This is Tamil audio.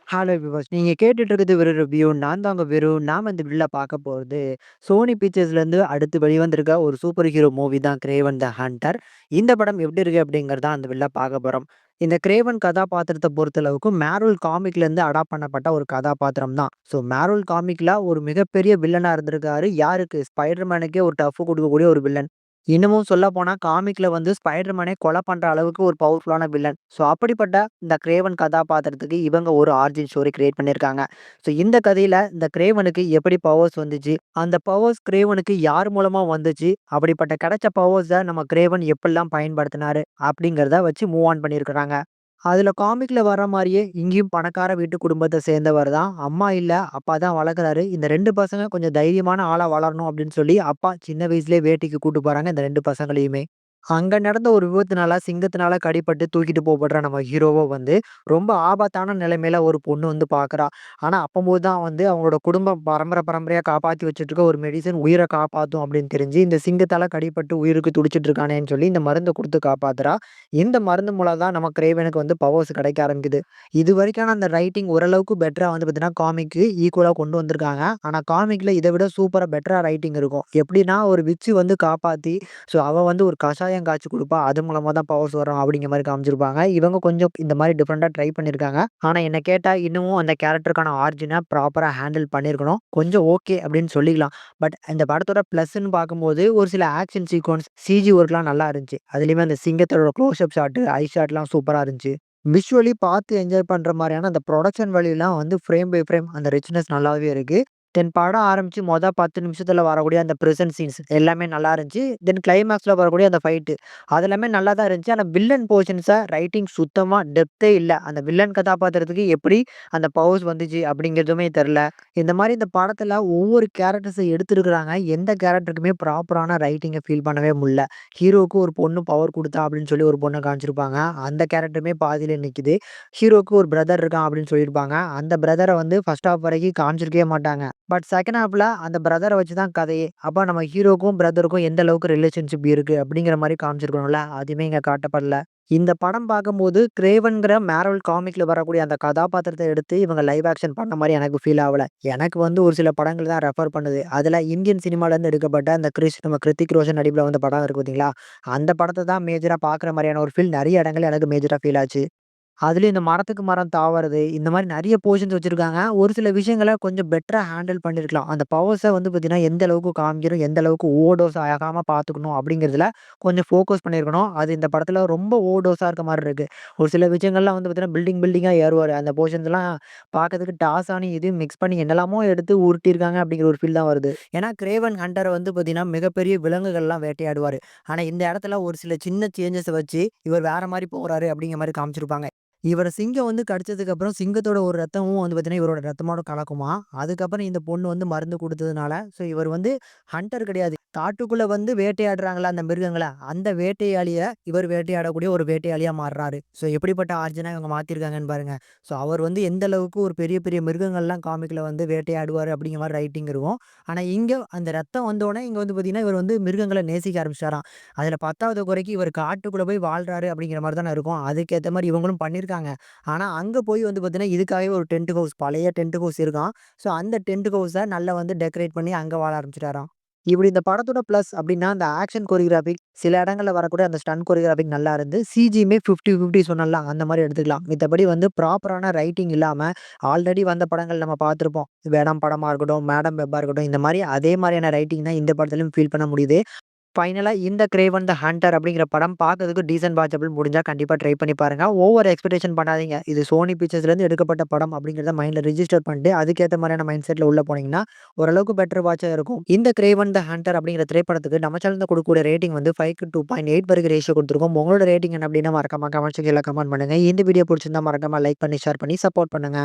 ஹலோ விவாஸ். நீங்க கேட்டுட்டு இருக்கிறது வெறும் ரிவ்யூ. நான் தாங்க வெறு. நாம இந்த வீடியோல பார்க்க போறது, சோனி பிக்சர்ஸ்லேருந்து அடுத்து வெளிவந்திருக்க ஒரு சூப்பர் ஹீரோ மூவி தான் கிரேவன் த ஹண்டர். இந்த படம் எப்படி இருக்கு அப்படிங்கிறத அந்த வீடியோல பார்க்க போறோம். இந்த கிரேவன் கதாபாத்திரத்த பொறுத்தளவுக்கு மேர்வெல் காமிக்லேருந்து அடாப்ட் பண்ணப்பட்ட ஒரு கதாபாத்திரம் தான். ஸோ மேர்வெல் காமிக்ல ஒரு மிகப்பெரிய வில்லனா இருந்திருக்காரு. யாருக்கு? ஸ்பைடர் மேனுக்கே ஒரு டஃப் குடுக்கக்கூடிய ஒரு வில்லன். இன்னமும் சொல்லப்போனா காமிக்ல வந்து ஸ்பைடர் மேனே கொலை பண்ற அளவுக்கு ஒரு பவர்ஃபுல்லான வில்லன். ஸோ அப்படிப்பட்ட இந்த கிரேவன் கதாபாத்திரத்துக்கு இவங்க ஒரு ஆரிஜின் ஸ்டோரி கிரியேட் பண்ணியிருக்காங்க. ஸோ இந்த கதையில இந்த கிரேவனுக்கு எப்படி பவர்ஸ் வந்துச்சு? அந்த பவர்ஸ் கிரேவனுக்கு யார் மூலமா வந்துச்சு? அப்படிப்பட்ட கிடைச்ச பவர்ஸ நம்ம கிரேவன் எப்படிலாம் பயன்படுத்தினாரு? அப்படிங்கிறத வச்சு மூவ் ஆன் பண்ணியிருக்கிறாங்க. அதுல காமிக்ல வர்ற மாரியே இங்கேயும் பணக்கார வீட்டு குடும்பத்த சேர்ந்தவர் தான். அம்மா இல்ல, அப்பா தான் வளர்க்குறாரு. இந்த 2 பசங்க கொஞ்சம் தைரியமான ஆளா வளரணும் அப்படின்னு சொல்லி, அப்பா சின்ன வயசுலயே வேட்டைக்கு கூட்டு போறாங்க இந்த 2 பசங்களையுமே. அங்க நடந்த ஒரு விபத்துனால, சிங்கத்தினால கடிபட்டு தூக்கிட்டு போகப்படுற நம்ம ஹீரோவ வந்து, ரொம்ப ஆபத்தான நிலைமையில ஒரு பொண்ணு வந்து பார்க்குறா. ஆனா, அப்பம்போது தான் வந்து அவங்களோட குடும்பம் பரம்பரையா காப்பாத்தி வச்சுட்டுருக்க ஒரு மெடிசின் உயிர காப்பாத்தும் அப்படின்னு தெரிஞ்சு, இந்த சிங்கத்தால கடிபட்டு உயிருக்கு துடிச்சிட்டு இருக்கானேன்னு சொல்லி, இந்த மருந்த குடுத்து காப்பாத்துறா. இந்த மருந்து மூலம் தான் நம்ம கிரேவனுக்கு வந்து பவர்ஸ் கிடைக்க ஆரம்பிக்குது. இதுவரைக்கான அந்த ரைட்டிங் ஓரளவுக்கு பெட்டரா வந்து பார்த்தீங்கன்னா, காமிக்கு ஈக்குவலா கொண்டு வந்திருக்காங்க. ஆனா, காமிக்ல இத விட சூப்பரா பெட்டரா ரைட்டிங் இருக்கும். எப்படின்னா, ஒரு விட்ச் வந்து காப்பாத்தி ஸோ, அவ வந்து ஒரு கஷாயம் காய்ச்சி குடுப்பா. அது மூலமா தான் பவர்ஸ் வரும் அப்படிங்கிற மாரி காமிச்சிருப்பாங்க. இவங்க கொஞ்சம் இந்த மாரி டிஃபரெண்ட்டா ட்ரை பண்ணியிருக்காங்க. ஆனா என்ன கேட்டா, இன்னமும் அந்த கேரக்டருக்கான ஆரிஜின ப்ராப்பரா ஹேண்டில் பண்ணியிருக்கணும். கொஞ்சம் ஓகே அப்படின்னு சொல்லிக்கலாம். பட் இந்த படத்தோட ப்ளஸ்ன்னு பார்க்கும்போது, ஒரு சில ஆக்ஷன் சீக்வென்ஸ், சிஜி ஒர்க்லாம் நல்லா இருந்துச்சு. அதுலயுமே அந்த சிங்கத்தோட க்ளோஸ் அப் ஷாட், ஐ ஷாட்லாம் சூப்பரா இருந்துச்சு. விஷுவலி பார்த்து என்ஜாய் பண்ற மாரியான அந்த புரொடக்ஷன் வேல்யூலாம் வந்து ஃப்ரேம் பை ஃப்ரேம் அந்த ரிச்னஸ் நல்லாவே இருக்கு. தென் படம் ஆரம்பிச்சு 10 நிமிஷத்துல வரக்கூடிய அந்த பிரசன்ட் சீன்ஸ் எல்லாமே நல்லா இருந்துச்சு. தென் கிளைமாக்ஸ்ல வரக்கூடிய அந்த ஃபைட்டு அது எல்லாமே நல்லா தான் இருந்துச்சு. ஆனா வில்லன் போர்ஷன்ஸ ரைட்டிங் சுத்தமா டெப்த்தே இல்ல. அந்த வில்லன் கதாபாத்திரத்துக்கு எப்படி அந்த பவர்ஸ் வந்துச்சு அப்படிங்கிறதுமே தெர்ல. இந்த மாரி இந்த படத்துல ஒவ்வொரு கேரக்டர்ஸ எடுத்திருக்காங்க. எந்த கேரக்டருக்குமே ப்ராப்பரான ரைட்டிங்க ஃபீல் பண்ணவே முடியல. ஹீரோவுக்கு ஒரு பொண்ணு பவர் குடுத்தா அப்படின்னு சொல்லி ஒரு பொண்ண காமிச்சிருப்பாங்க. அந்த கேரக்டருமே பாதியில நிக்குது. ஹீரோவுக்கு ஒரு பிரதர் இருக்கான் அப்படின்னு சொல்லியிருப்பாங்க. அந்த பிரதர வந்து ஃபர்ஸ்ட் ஹால்ஃப் வரைக்கும் காமிச்சிருக்கவே மாட்டாங்க. பட் செகண்ட் ஹால்ஃப்ல அந்த பிரதர வச்சு தான் கதையே. அப்ப நம்ம ஹீரோக்கும், பிரதருக்கும் எந்த அளவுக்கு ரிலேஷன்ஷிப் இருக்கு அப்படிங்கிற மாரி காமிச்சிருக்கணும்ல. அதுவுமே இங்க காட்டப்படல. இந்த படம் பார்க்கும்போது கிரேவன்ங்கிற மேர்வெல் காமிக்ல வரக்கூடிய அந்த கதாபாத்திரத்த எடுத்து இவங்க லைவ் ஆக்ஷன் பண்ண மாரி எனக்கு ஃபீல் ஆவல. எனக்கு வந்து ஒரு சில படங்கள் தான் ரெஃபர் பண்ணுது. அதுல இந்தியன் சினிமாலேருந்து எடுக்கப்பட்ட அந்த நம்ம கிருத்திக் ரோஷன் நடிப்புல வந்த படம் இருக்கு பார்த்தீங்களா? அந்த படத்த தான் மேஜரா பார்க்குற மாரியான ஒரு ஃபீல் நெறைய இடங்கள்ல எனக்கு மேஜரா ஃபீல் ஆச்சு. அதுலயும் இந்த மரத்துக்கு மரம் தாவறது, இந்த மாரி நெறைய போர்ஷன்ஸ் வச்சிருக்காங்க. ஒரு சில விஷயங்கள கொஞ்சம் பெட்டரா ஹேண்டில் பண்ணியிருக்கலாம். அந்த பவர்ஸ வந்து பார்த்தீங்கன்னா, எந்த அளவுக்கு காமிக்கணும், எந்த அளவுக்கு ஓவர்டோஸ் ஆகாம பார்த்துக்கணும் அப்படிங்கிறதுல கொஞ்சம் ஃபோக்கஸ் பண்ணியிருக்கணும். அது இந்த படத்துல ரொம்ப ஓவர்டோஸா இருக்க மாரி இருக்கு. ஒரு சில விஷயங்கள்லாம் வந்து பார்த்தீங்கன்னா, பில்டிங்கா ஏறுவாரு. அந்த போர்ஷன்ஸ்லாம் பார்க்கறதுக்கு டார்ஸானி இதையும் மிக்ஸ் பண்ணி என்னெல்லாமோ எடுத்து உருட்டியிருக்காங்க அப்படிங்கிற ஒரு ஃபீல் தான் வருது. ஏன்னா, கிரேவன் ஹண்டர் வந்து பார்த்தீங்கன்னா, மிகப்பெரிய விலங்குகள்லாம் வேட்டையாடுவாரு. ஆனா, இந்த இடத்துல ஒரு சில சின்ன சேஞ்சஸ வச்சு, இவர் வேற மாரி போறாரு அப்படிங்கிற மாரி காமிச்சிருப்பாங்க. இவர சிங்கம் வந்து கடிச்சதுக்கு அப்புறம் சிங்கத்தோட ஒரு ரத்தமும் வந்து பார்த்தீங்கன்னா, இவரோட ரத்தமோட கலக்குமாம். அதுக்கப்புறம் இந்த பொண்ணு வந்து மருந்து குடுத்ததுனால, ஸோ இவர் வந்து ஹண்டர் கிடையாது. காட்டுக்குள்ள வந்து வேட்டையாடுறாங்கல்ல அந்த மிருகங்கள, அந்த வேட்டையாளிய இவர் வேட்டையாடக்கூடிய ஒரு வேட்டையாளியா மாறுறாரு. ஸோ எப்படிப்பட்ட ஆர்ஜினா இவங்க மாத்திருக்காங்கன்னு பாருங்க. ஸோ அவர் வந்து எந்த அளவுக்கு ஒரு பெரிய பெரிய மிருகங்கள்லாம் காமிக்ல வந்து வேட்டையாடுவாரு அப்படிங்கிற மாரி ரைட்டிங் இருக்கும். ஆனா இங்க அந்த ரத்தம் வந்தோனே இங்க வந்து பார்த்தீங்கன்னா, இவர் வந்து மிருகங்கள நேசிக்க ஆரம்பிச்சுட்டாராம். அதுல 10வது குறைக்கு இவர் காட்டுக்குள்ள போய் வாழ்றாரு அப்படிங்கிற மாரி தானே இருக்கும். அதுக்கேத்த மாரி இவங்களும் பண்ணியிருக்காங்க. ஆனா, அங்க போய் வந்து பார்த்தீங்கன்னா, இதுக்காகவே ஒரு டென்ட் ஹவுஸ் பழைய டென்ட் ஹவுஸ் இருக்காம். ஸோ அந்த டென்ட் ஹவுஸ நல்லா வந்து டெக்கரேட் பண்ணி அங்க வாழ ஆரம்பிச்சுட்டாராம். இப்படி இந்த படத்தோட ப்ளஸ் அப்படின்னா, அந்த ஆக்ஷன் கோரியோகிராஃபிக் சில இடங்கள்ல வரக்கூடிய அந்த ஸ்டண்ட் கோரியோகிராஃபிக் நல்லா இருந்து, சிஜியுமே 50, 50 சொன்னேன்ல அந்த மாரி எடுத்துக்கலாம். மித்தபடி வந்து ப்ராப்பரான ரைட்டிங் இல்லாம, ஆல்ரெடி வந்த படங்கள் நம்ம பார்த்துருப்போம். வேடம் படமா இருக்கட்டும், மேடம் வெப்பா இருக்கட்டும், இந்த மாரி அதே மாரியான ரைட்டிங் தான் இந்த படத்திலும் ஃபீல் பண்ண முடியுது. ஃபைனலா இந்த கிரேவன் த ஹண்டர் அப்படிங்கிற படம் பார்க்கறதுக்கு டீசென்ட் வாட்சபிள் முடிஞ்சா கண்டிப்பா ட்ரை பண்ணி பாருங்க. ஓவர் எக்ஸ்பெக்டேஷன் பண்ணாதீங்க. இது சோனி பிக்சர்ஸ்லேருந்து எடுக்கப்பட்ட படம் அப்படிங்கிறத மைண்ட்ல ரிஜிஸ்டர் பண்ணிட்டு, அதுக்கேத்த மாரியான மைண்ட் செட்ல உள்ள போனீங்கன்னா, ஓரளவுக்கு பெட்டர் வாட்சா இருக்கும். இந்த கிரேவன் த ஹண்டர் அப்படிங்கிற திரைப்படத்துக்கு நம்ம சேனல்ல கொடுக்கக்கூடிய ரேட்டிங் வந்து 5க்கு 2.8 வரைக்கும் ரேஷியோ குடுத்துருக்கோம். உங்களோட ரேட்டிங் என்ன அப்படின்னா மறக்காம கமெண்ட் செக்ஷன்ல கமெண்ட் பண்ணுங்க. இந்த வீடியோ புடிச்சிருந்தா மறக்காம லைக் பண்ணி, ஷேர் பண்ணி சப்போர்ட் பண்ணுங்க.